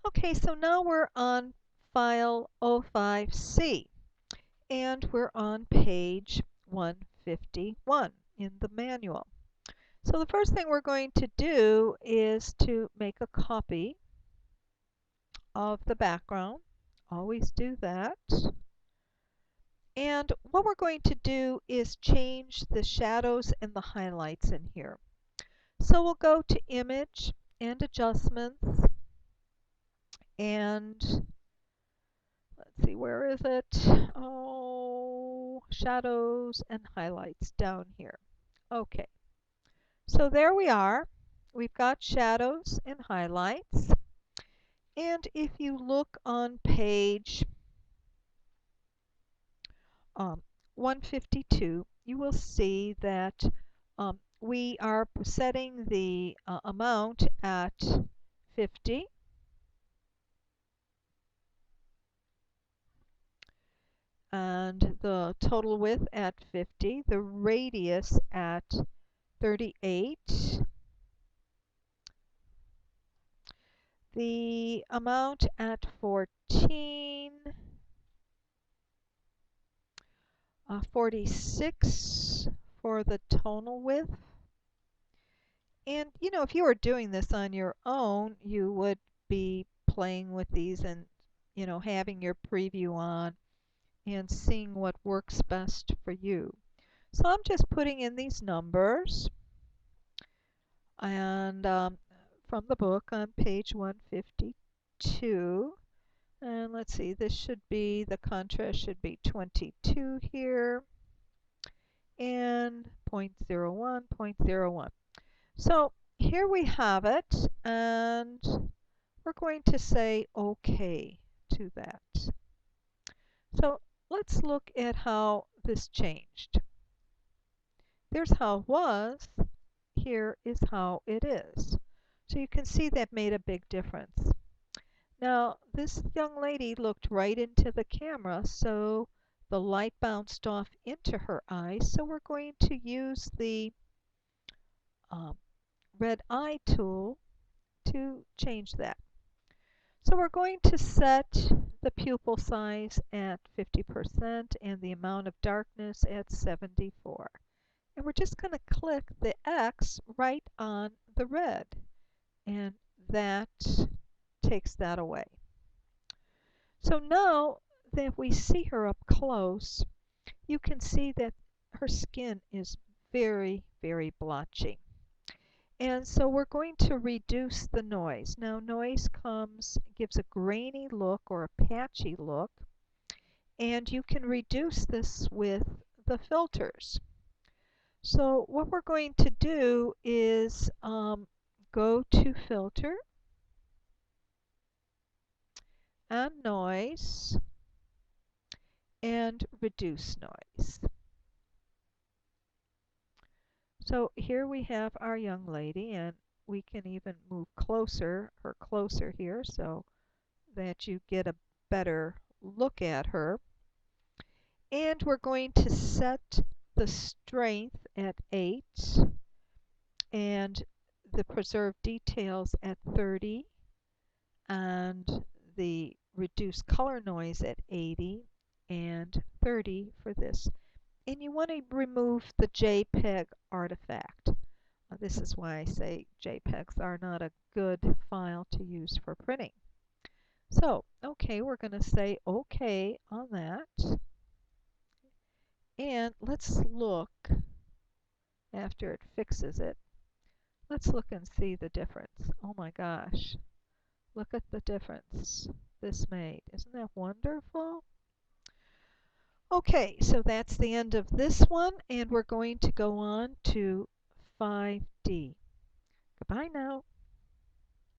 Okay, so now we're on file 05C and we're on page 151 in the manual. So the first thing we're going to do is to make a copy of the background. Always do that. And what we're going to do is change the shadows and the highlights in here. So we'll go to Image and Adjustments, and let's see, where is it? Oh, Shadows and Highlights down here. Okay, so there we are. We've got shadows and highlights. And if you look on page um, 152, you will see that we are setting the amount at 50, and the total width at 50, the radius at 38, the amount at 14, 46 for the tonal width. And you know, if you were doing this on your own, you would be playing with these and, you know, having your preview on and seeing what works best for you. So I'm just putting in these numbers, and from the book on page 152. And let's see, this should be, the contrast should be 22 here, and 0.01, 0.01. So here we have it, and we're going to say OK to that. So let's look at how this changed. There's how it was. Here is how it is. So you can see that made a big difference. Now, this young lady looked right into the camera, so the light bounced off into her eyes. So we're going to use the um, red eye tool to change that. So we're going to set the pupil size at 50% and the amount of darkness at 74. And we're just going to click the X right on the red, and that takes that away. So now that we see her up close, you can see that her skin is very, very blotchy. And so we're going to reduce the noise. Now noise gives a grainy look or a patchy look, and you can reduce this with the filters. So what we're going to do is go to Filter and Noise and Reduce Noise. So here we have our young lady, and we can even move her closer here so that you get a better look at her. And we're going to set the strength at 8 and the preserve details at 30 and the reduce color noise at 80 and 30 for this. And you want to remove the JPEG artifact. This is why I say JPEGs are not a good file to use for printing. So, okay, we're going to say OK on that. And let's look, after it fixes it, let's look and see the difference. Oh my gosh, look at the difference this made. Isn't that wonderful? Okay, so that's the end of this one, and we're going to go on to 5D. Goodbye now.